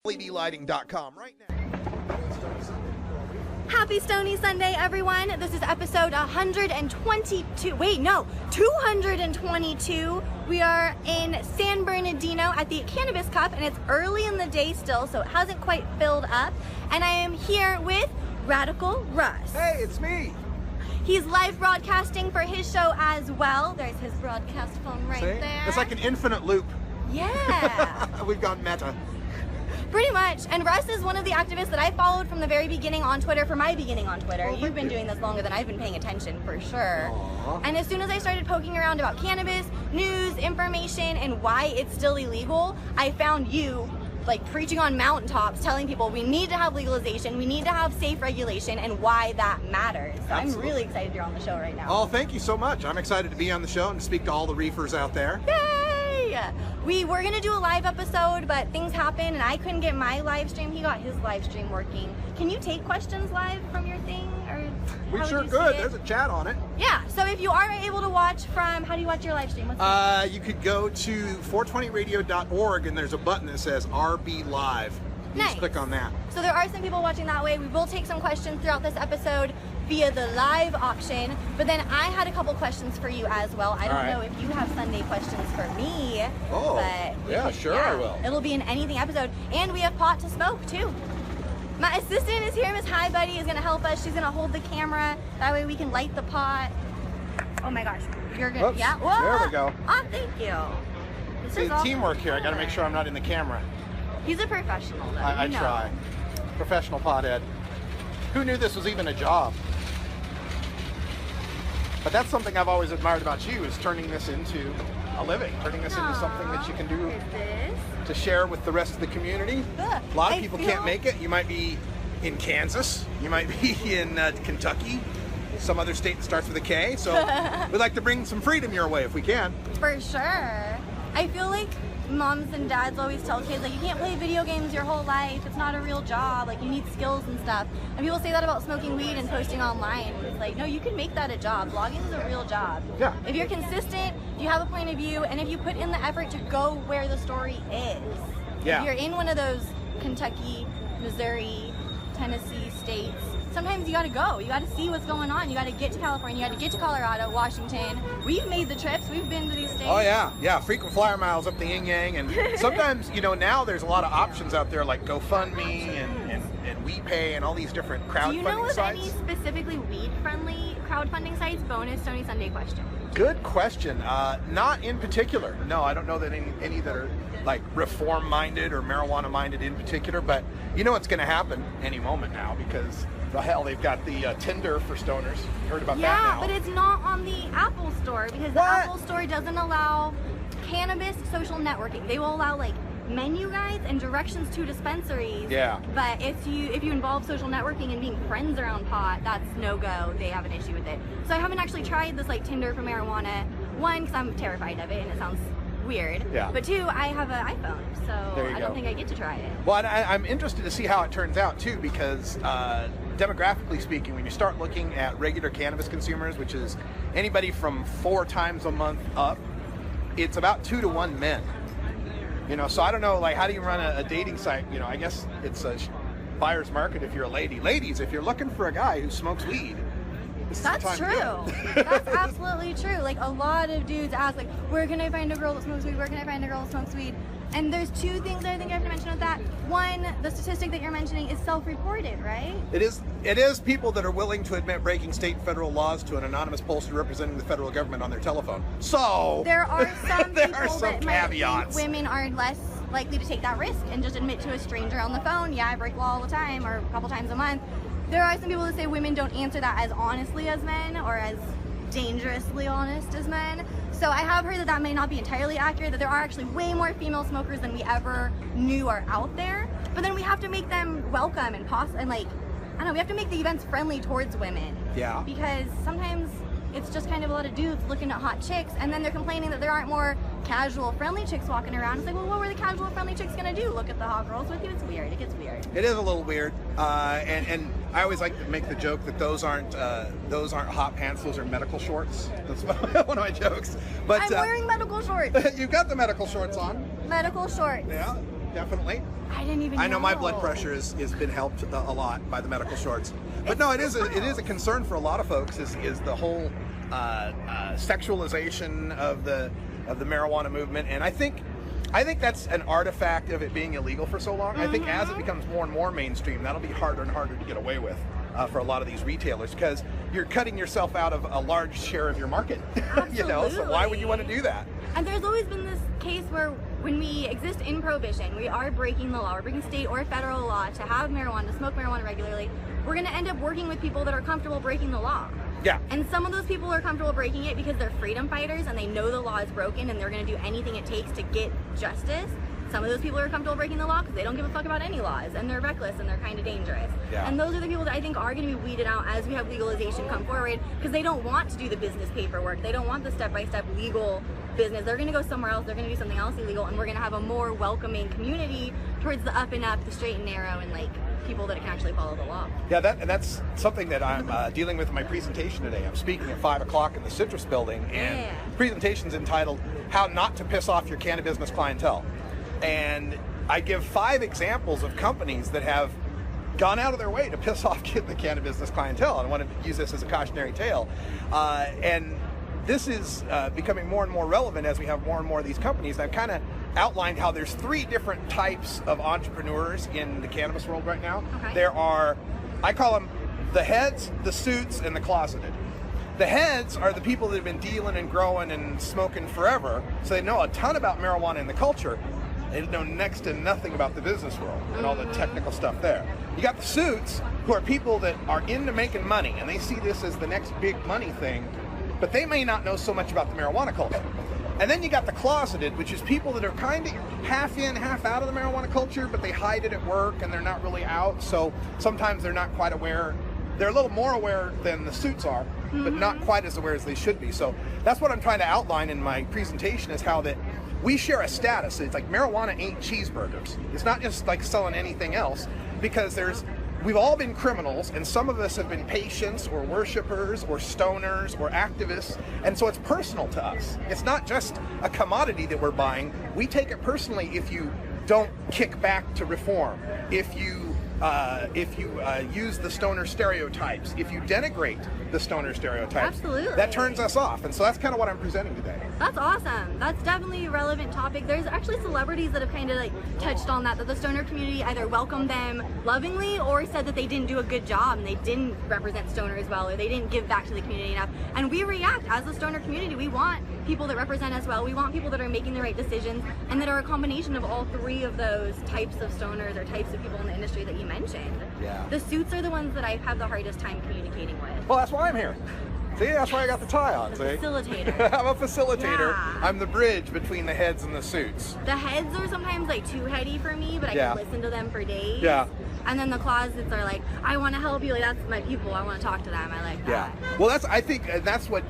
LEDlighting.com right now. Happy Stony Sunday, everyone. This is episode 122. Wait, no, 222. We are in San Bernardino at the Cannabis Cup, and it's early in the day still, so it hasn't quite filled up. And I am here with Radical Russ. Hey, it's me. He's live broadcasting for his show as well. There's his broadcast phone right there. It's like an infinite loop. Yeah. We've gone meta. Pretty much. And Russ is one of the activists that I followed from the very beginning on Twitter, for my beginning on Twitter. You've been doing this longer than I've been paying attention, for sure. Aww. And as soon as I started poking around about cannabis, news, information, and why it's still illegal, I found you, like, preaching on mountaintops, telling people we need to have legalization, we need to have safe regulation, and why that matters. So Absolutely. I'm really excited you're on the show right now. Oh, thank you so much. I'm excited to be on the show and to speak to all the reefers out there. Yay! We were gonna do a live episode, but things happened and I couldn't get my live stream. He got his live stream working. Can you take questions live from your thing? Or We how sure would you could. see it? There's a chat on it. Yeah, so if you are able to watch from, how do you watch your live stream? What's You could go to 420radio.org and there's a button that says RB Live. You Nice. just click on that. So there are some people watching that way. We will take some questions throughout this episode via the live option, but then I had a couple questions for you as well. I don't All right. know if you have Sunday questions for me. Oh, but we yeah, sure I will. It'll be an anything episode. And we have pot to smoke too. My assistant is here, Miss Hi Buddy is gonna help us. She's gonna hold the camera. That way we can light the pot. Oh my gosh, you're good. Whoops. Yeah, whoa. There we go. Oh, thank you. This See, is all teamwork here. I got to make sure I'm not in the camera. He's a professional though. I you know. try. Professional pothead. Who knew this was even a job? But that's something I've always admired about you, is turning this into a living, turning this into something that you can do What is this? to share with the rest of the community. Ugh, A lot of I people feel- can't make it. You might be in Kansas. You might be in Kentucky. Some other state that starts with a K. So we'd like to bring some freedom your way if we can. For sure. I feel like moms and dads always tell kids, like, you can't play video games your whole life. It's not a real job. Like, you need skills and stuff. And people say that about smoking weed and posting online. It's like, no, you can make that a job. Blogging is a real job. Yeah. If you're consistent, if you have a point of view, and if you put in the effort to go where the story is. Yeah. If you're in one of those Kentucky, Missouri, Tennessee states, sometimes you gotta go. You gotta see what's going on. You gotta get to California. You gotta get to Colorado, Washington. We've made the trips. We've been to these states. Oh yeah, frequent flyer miles up the yin yang, and sometimes now there's a lot of options out there like GoFundMe and WePay and all these different crowdfunding Do you know of sites. any specifically weed-friendly crowdfunding sites? Bonus Stony Sunday question. Good question. Not in particular. No, I don't know that any that are like reform-minded or marijuana-minded in particular. But you know what's going to happen any moment now, because the hell, they've got the Tinder for stoners. You heard about that Yeah, now? but it's not on the Apple Store because the What? Apple Store doesn't allow cannabis social networking. They will allow like menu guides and directions to dispensaries. Yeah. But if you involve social networking and being friends around pot, that's no go. They have an issue with it. So I haven't actually tried this like Tinder for marijuana. One, because I'm terrified of it and it sounds weird. Yeah. But two, I have an iPhone, so There you I go. don't think I get to try it. Well, and I'm interested to see how it turns out too, because demographically speaking, when you start looking at regular cannabis consumers, which is anybody from 4 times a month up, it's about 2 to 1 men. So I don't know, like, how do you run a dating site? I guess it's a buyer's market if you're a lady. Ladies, if you're looking for a guy who smokes weed, this is the That's time to true. go. That's absolutely true. Like, a lot of dudes ask, like, where can I find a girl that smokes weed? Where can I find a girl that smokes weed? And there's 2 things that I think I have to mention with that. One, the statistic that you're mentioning is self-reported, right? It is people that are willing to admit breaking state and federal laws to an anonymous pollster representing the federal government on their telephone. So There are some there people are some that might think caveats. women are less likely to take that risk and just admit to a stranger on the phone, yeah, I break law all the time or a couple times a month. There are some people that say women don't answer that as honestly as men or as dangerously honest as men. So I have heard that that may not be entirely accurate, that there are actually way more female smokers than we ever knew are out there. But then we have to make them welcome and like, I don't know, we have to make the events friendly towards women. Yeah. Because sometimes it's just kind of a lot of dudes looking at hot chicks, and then they're complaining that there aren't more casual, friendly chicks walking around. It's like, well, what were the casual, friendly chicks gonna do? Look at the hot girls with you? It's weird. It gets weird. It is a little weird, and I always like to make the joke that those aren't hot pants; those are medical shorts. That's one of my jokes. But I'm wearing medical shorts. you've got the medical shorts on. Medical shorts. Yeah. definitely. I didn't even know. I know my blood pressure has been helped a lot by the medical shorts. But no, it is a concern for a lot of folks is the whole sexualization of the marijuana movement, and I think that's an artifact of it being illegal for so long. I think as it becomes more and more mainstream, that'll be harder and harder to get away with for a lot of these retailers, because you're cutting yourself out of a large share of your market. You know, so why would you want to do that? And there's always been this case where when we exist in prohibition, we are breaking the law. We're breaking state or federal law to have marijuana, to smoke marijuana regularly. We're going to end up working with people that are comfortable breaking the law. Yeah. And some of those people are comfortable breaking it because they're freedom fighters and they know the law is broken and they're going to do anything it takes to get justice. Some of those people are comfortable breaking the law because they don't give a fuck about any laws and they're reckless and they're kind of dangerous. Yeah. And those are the people that I think are going to be weeded out as we have legalization come forward, because they don't want to do the business paperwork. They don't want the step-by-step legal business. They're going to go somewhere else. They're going to do something else illegal, and we're going to have a more welcoming community towards the up and up, the straight and narrow, and like people that can actually follow the law. Yeah, that's something that I'm dealing with in my presentation today. I'm speaking at 5 o'clock in the Citrus building, and the presentation's entitled "How Not to Piss Off Your Cannabis Clientele." And I give 5 examples of companies that have gone out of their way to piss off the cannabis clientele. And I want to use this as a cautionary tale. And this is becoming more and more relevant as we have more and more of these companies. I've kind of outlined how there's 3 different types of entrepreneurs in the cannabis world right now. Okay. There are, I call them the heads, the suits, and the closeted. The heads are the people that have been dealing and growing and smoking forever, so they know a ton about marijuana and the culture. They know next to nothing about the business world and all the technical stuff there. You got the suits, who are people that are into making money, and they see this as the next big money thing, but they may not know so much about the marijuana culture. And then you got the closeted, which is people that are kind of half in, half out of the marijuana culture, but they hide it at work and they're not really out, so sometimes they're not quite aware. They're a little more aware than the suits are, but not quite as aware as they should be. So that's what I'm trying to outline in my presentation, is how that we share a status. It's like marijuana ain't cheeseburgers. It's not just like selling anything else, because we've all been criminals, and some of us have been patients or worshipers or stoners or activists, and so it's personal to us. It's not just a commodity that we're buying. We take it personally if you don't kick back to reform, if you use the stoner stereotypes, if you denigrate the stoner stereotypes. Absolutely. That turns us off, and so that's kind of what I'm presenting today. That's awesome. That's definitely a relevant topic. There's actually celebrities that have kind of like touched on that the stoner community either welcomed them lovingly or said that they didn't do a good job and they didn't represent stoners well, or they didn't give back to the community enough. And we react as a stoner community. We want people that represent us well. We want people that are making the right decisions and that are a combination of all 3 of those types of stoners or types of people in the industry that you mentioned. Yeah. The suits are the ones that I have the hardest time communicating with. Well, that's why I'm here. See, that's why I got the tie on. See? Facilitator. I'm a facilitator. Yeah. I'm the bridge between the heads and the suits. The heads are sometimes like too heady for me, but I can listen to them for days. Yeah. And then the closets are like, I want to help you. Like, that's my people. I want to talk to them. I like that. Yeah. Well, I think that's what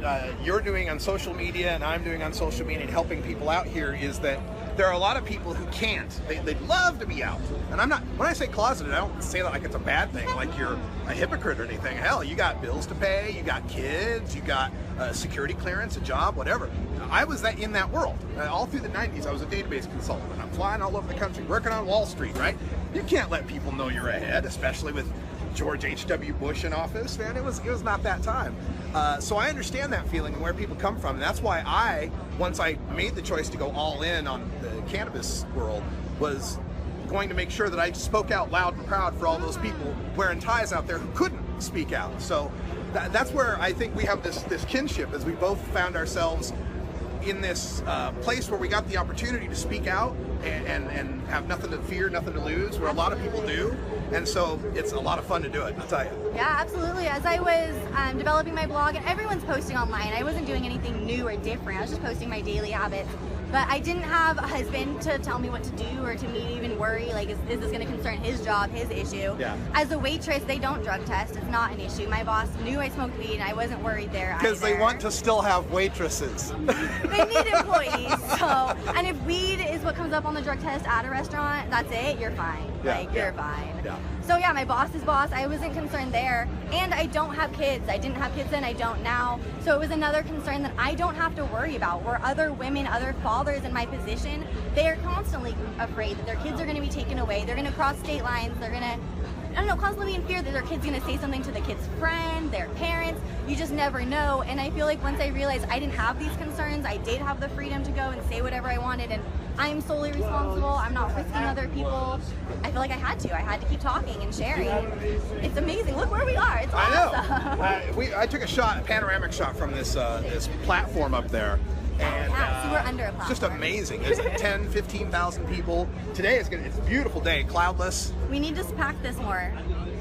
you're doing on social media and I'm doing on social media and helping people out here, is that there are a lot of people who can't. They'd love to be out. And I'm not, when I say closeted, I don't say that like it's a bad thing, like you're a hypocrite or anything. Hell, you got bills to pay, you got kids, you got security clearance, a job, whatever. I was in that world. All through the 90s, I was a database consultant. I'm flying all over the country, working on Wall Street, right? You can't let people know you're ahead, especially with George H.W. Bush in office, man. It was not that time. So I understand that feeling and where people come from. And that's why once I made the choice to go all in on the cannabis world, was going to make sure that I spoke out loud and proud for all those people wearing ties out there who couldn't speak out. So that's where I think we have this kinship, as we both found ourselves in this place where we got the opportunity to speak out and have nothing to fear, nothing to lose, where a lot of people do. And so it's a lot of fun to do it, I'll tell you. Yeah, absolutely. As I was developing my blog, and everyone's posting online, I wasn't doing anything new or different. I was just posting my daily habits. But I didn't have a husband to tell me what to do, or to me even worry, like, is this going to concern his job, his issue? Yeah. As a waitress, they don't drug test. It's not an issue. My boss knew I smoked weed, and I wasn't worried there Because they want to still have waitresses. They need employees. So, and if weed is what comes up on the drug test at a restaurant, that's it, you're fine. Yeah, Like, yeah. you're fine. Yeah. So yeah, my boss's boss, I wasn't concerned there. And I don't have kids. I didn't have kids then, I don't now. So it was another concern that I don't have to worry about. Where other women, other fathers in my position, they are constantly afraid that their kids are going to be taken away. They're going to cross state lines. They're going to, I don't know, constantly in fear that their kid's going to say something to the kid's friend, their parents. You just never know. And I feel like once I realized I didn't have these concerns, I did have the freedom to go and say whatever I wanted. And I'm solely responsible. I'm not risking other people. I feel like I had to. I had to keep talking and sharing. It's amazing. Look where we are. It's awesome. I know. I took a panoramic shot from this this platform up there. And Yeah, so we're under a it's just platform. amazing. There's like 10, 15,000 people. Today it's a beautiful day, cloudless. We need to pack this more.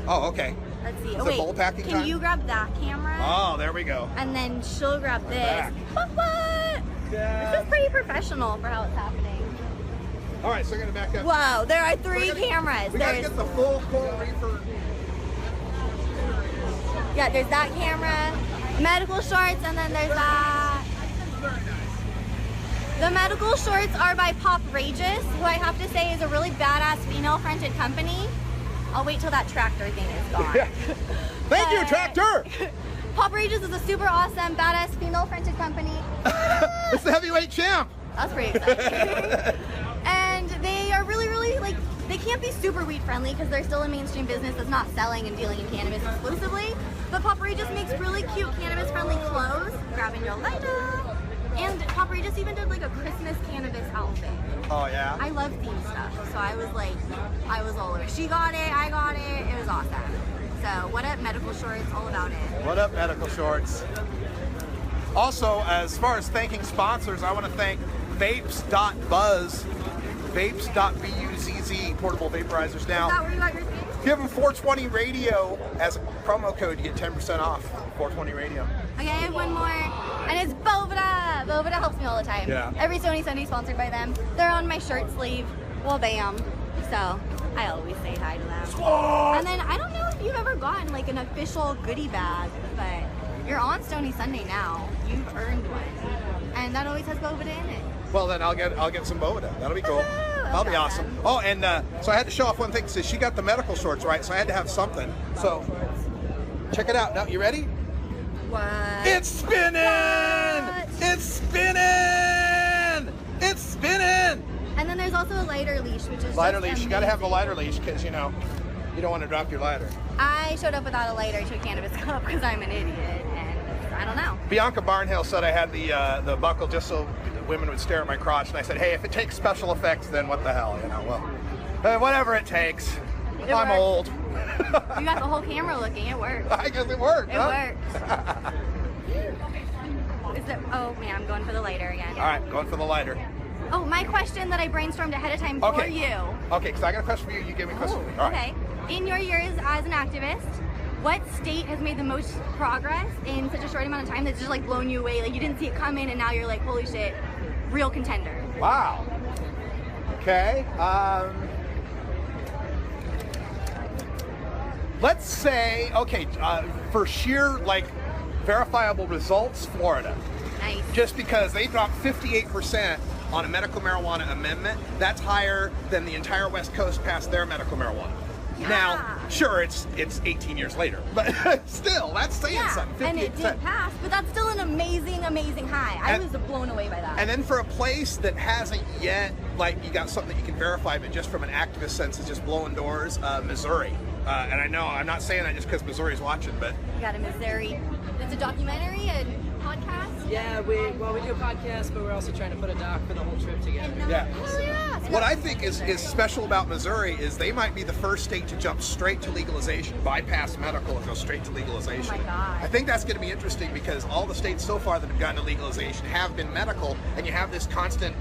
Oh, okay. Let's see. Is Oh, it wait. bowl packing Can time? you grab that camera? Oh, there we go. And then she'll grab this. back. What? This is pretty professional for how it's happening. All right, so we're gonna back up. Whoa, there are We're 3 gonna- cameras. We gotta There's, get the full Coral Reefer. yeah, there's that camera, medical shorts, and then there's that. The medical shorts are by Poprageous, who I have to say is a really badass female-fronted company. I'll wait till that tractor thing is gone. Thank you, But- tractor. Poprageous is a super awesome, badass female-fronted company. It's the heavyweight champ. That's pretty exciting. And they are really, really, like, they can't be super weed friendly because they're still a mainstream business that's not selling and dealing in cannabis exclusively. But Poprageous makes really cute cannabis friendly clothes. Grabbing your lighter. And Poprageous even did like a Christmas cannabis outfit. Oh yeah. I love theme stuff, so I was all over. She got it, I got it. It was awesome. So what up, medical shorts? All about it. What up, medical shorts? Also, as far as thanking sponsors, I want to thank Vapes.buzz, Vapes.buzz, portable vaporizers Is now. that where you got your thing? Give them 420 radio as a promo code. You get 10% off 420 radio. Okay, I have one more, and it's Bovida. Bovida helps me all the time. Yeah. Every Sony Sunday sponsored by them. They're on my shirt sleeve. Well, bam. So I always say hi to them. And then I don't know if you've ever gotten like an official goodie bag, but you're on Stoney Sunday now. You've earned one, and that always has Bovida in it. Well, then I'll get some Bovida. That'll be cool. That'll be Awesome. awesome. Oh, and so I had to show off one thing. So she got the medical shorts right, so I had to have something. So check it out. Now, you ready? What? It's spinning! What? It's spinning! It's spinning! And then there's also a lighter leash, which is Lighter just leash. You gotta have the amazing. lighter leash because you don't want to drop your lighter. I showed up without a lighter to a cannabis cup because I'm an idiot, and I don't know. Bianca Barnhill said I had the buckle just so women would stare at my crotch, and I said, hey, if it takes special effects, then what the hell, you know? Well, whatever it takes. It I'm works. old. You got the whole camera looking. It works. I guess it worked. It huh? works. Is it? Oh man, I'm going for the lighter again. All right, going for the lighter. Oh, my question that I brainstormed ahead of time for Okay. you. Okay, because I got a question for you. You give me a question for me. All right. Okay. In your years as an activist, what state has made the most progress in such a short amount of time that's just like blown you away? Like you didn't see it coming, and now you're like, holy shit, real contender. Wow. Okay. Let's say, okay, for sheer like verifiable results, Florida. Nice. Just because they dropped 58% on a medical marijuana amendment, that's higher than the entire West Coast passed their medical marijuana. Yeah. Now, sure, it's 18 years later, but still, that's saying Yeah, something. and it 58%. did pass, but that's still an amazing, amazing high. I And- was blown away by that. And then for a place that hasn't yet, like, you got something that you can verify, but just from an activist sense is just blowing doors, Missouri. And I know, I'm not saying that just because Missouri's watching, but You got a Missouri. It's a documentary, a podcast. Yeah, we do a podcast, but we're also trying to put a doc for the whole trip together. yeah. Hell yeah. So What I that's think is Missouri. special about Missouri is they might be the first state to jump straight to legalization, bypass medical and go straight to legalization. Oh my God. I think that's going to be interesting because all the states so far that have gotten to legalization have been medical, and you have this constant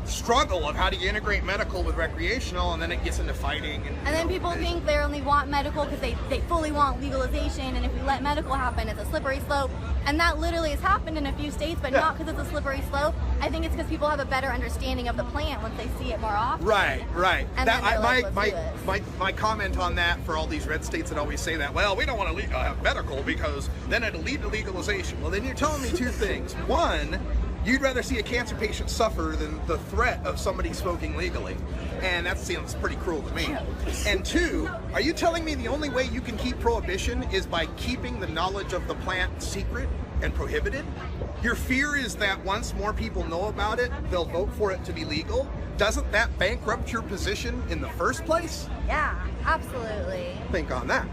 struggle of how do you integrate medical with recreational, and then it gets into fighting. And then people think they only want medical because they fully want legalization, and if we let medical happen, it's a slippery slope. And that literally has happened in a few states, but Yeah. not because it's a slippery slope. I think it's because people have a better understanding of the plant once they see it more often. Right. And then they're like, "Let's do this." my comment on that for all these red states that always say that, well, we don't want to have medical because then it'll lead to legalization. Well, then you're telling me two things. One, You'd rather see a cancer patient suffer than the threat of somebody smoking legally. And that seems pretty cruel to me. And two, are you telling me the only way you can keep prohibition is by keeping the knowledge of the plant secret and prohibited? Your fear is that once more people know about it, they'll vote for it to be legal? Doesn't that bankrupt your position in the first place? Yeah, absolutely. Think on that.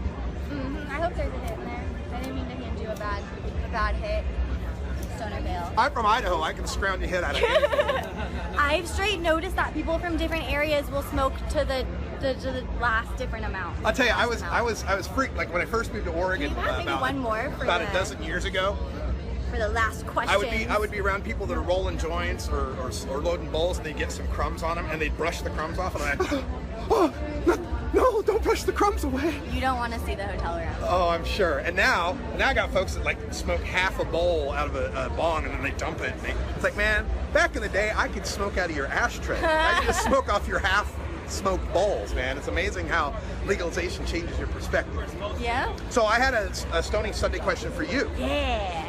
I hope there's a hit in there. I didn't mean to hand you a bad hit. Stoner Vale. I'm from Idaho. I can scrounge a hit out of anything. I've straight noticed that people from different areas will smoke to the last different amount. I'll tell you, I was freaked. Like when I first moved to Oregon Can you maybe one more for about the- a dozen years ago. For the last question. I would be around people that are rolling joints or loading bowls, and they get some crumbs on them, and they'd brush the crumbs off, and I'd, oh, no, don't brush the crumbs away. You don't want to see the hotel room. Oh, I'm sure. And now I got folks that like smoke half a bowl out of a bong, and then they dump it. And it's like, man, back in the day, I could smoke out of your ashtray. I could just smoke off your half-smoked bowls, man. It's amazing how legalization changes your perspective. Yeah? So I had a Stony Sunday question for you. Yeah.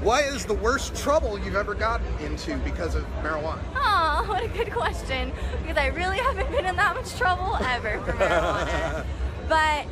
What is the worst trouble you've ever gotten into because of marijuana? Oh, what a good question. Because I really haven't been in that much trouble ever for marijuana. But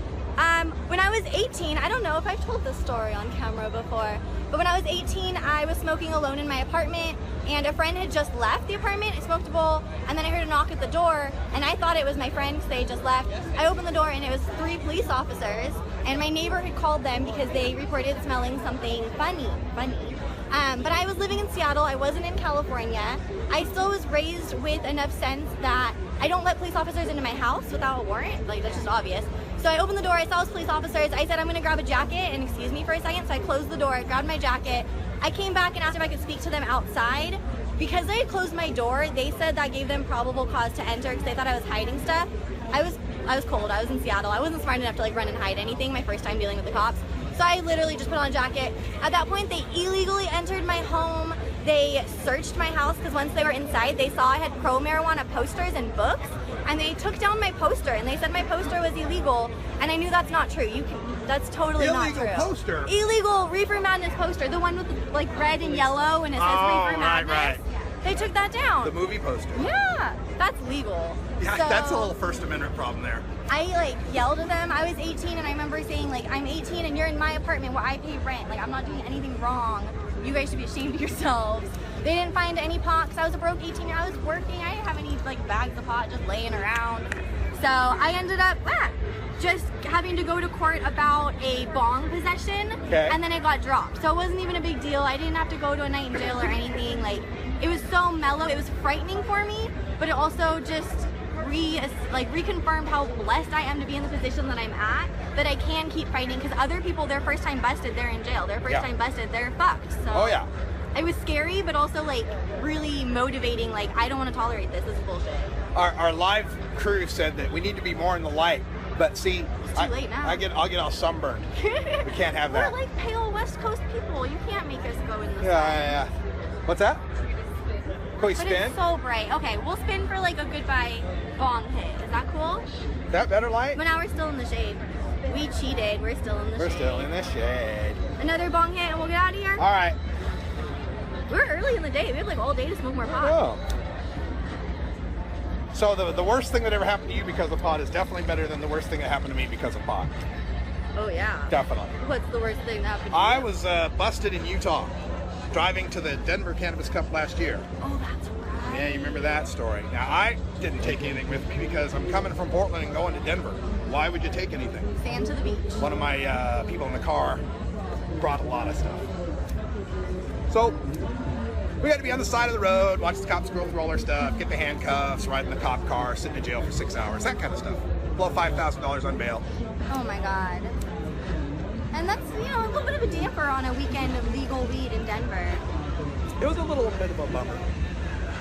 when I was 18, I don't know if I've told this story on camera before, but when I was 18, I was smoking alone in my apartment, and a friend had just left the apartment. I smoked a bowl, and then I heard a knock at the door, and I thought it was my friend because they had just left. I opened the door, and it was 3 police officers, and my neighbor had called them because they reported smelling something funny. But I was living in Seattle. I wasn't in California. I still was raised with enough sense that I don't let police officers into my house without a warrant. Like, that's just obvious. So I opened the door, I saw those police officers, I said I'm gonna grab a jacket and excuse me for a second, so I closed the door, I grabbed my jacket, I came back and asked if I could speak to them outside. Because they had closed my door, they said that gave them probable cause to enter because they thought I was hiding stuff. I was cold, I was in Seattle, I wasn't smart enough to like run and hide anything, my first time dealing with the cops. So I literally just put on a jacket. At that point, they illegally entered my home. They searched my house because once they were inside, they saw I had pro-marijuana posters and books, and they took down my poster, and they said my poster was illegal, and I knew that's not true. That's totally not true. Illegal poster? Illegal Reefer Madness poster, the one with like red and yellow, and it says Reefer Madness. Right. They took that down. The movie poster. Yeah, that's legal. Yeah, So- that's a little First Amendment problem there. I like yelled at them. I was 18 and I remember saying like, I'm 18 and you're in my apartment where I pay rent. Like, I'm not doing anything wrong. You guys should be ashamed of yourselves. They didn't find any pot because I was a broke 18-year-old. I was working. I didn't have any like bags of pot just laying around. So I ended up just having to go to court about a bong possession, Okay. and then it got dropped. So it wasn't even a big deal. I didn't have to go to a night in jail or anything. Like, it was so mellow. It was frightening for me, but it also just reconfirmed how blessed I am to be in the position that I'm at, that I can keep fighting, because other people, their first time busted, they're in jail. Their first time busted, they're fucked. So Oh yeah. it was scary, but also like really motivating. Like, I don't want to tolerate this. This is bullshit. Our live crew said that we need to be more in the light, but see, It's too late now. I'll get all sunburned. We can't have that. We're like pale West Coast people. You can't make us go in the sun. Yeah. What's that? Can we But spin? it's so bright. Okay, we'll spin for like a goodbye bong hit. Is that cool? That better light? But now we're still in the shade. We cheated. We're still in the We're shade. still in the shade. Another bong hit and we'll get out of here. All right. We're early in the day. We have like all day to smoke more pot. Oh. So the worst thing that ever happened to you because of pot is definitely better than the worst thing that happened to me because of pot. Oh yeah. Definitely. What's the worst thing that happened to you? I was busted in Utah driving to the Denver Cannabis Cup last year. Oh, that's right. Yeah, you remember that story. Now, I didn't take anything with me because I'm coming from Portland and going to Denver. Why would you take anything? Sand to the beach. One of my people in the car brought a lot of stuff. So, we got to be on the side of the road, watch the cops go through all our stuff, get the handcuffs, ride in the cop car, sit in jail for 6 hours, that kind of stuff. Blow $5,000 on bail. Oh my god. And that's, a little bit of a damper on a weekend of legal weed in Denver. It was a little bit of a bummer.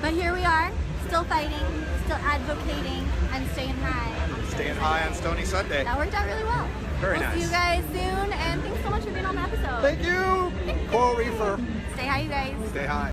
But here we are, still fighting, still advocating, and staying high. Staying high on Stony Sunday. That worked out really well. Very We'll nice. see you guys soon, and thanks so much for being on the episode. Thank you. Coral Reefer. Stay high, you guys. Stay high.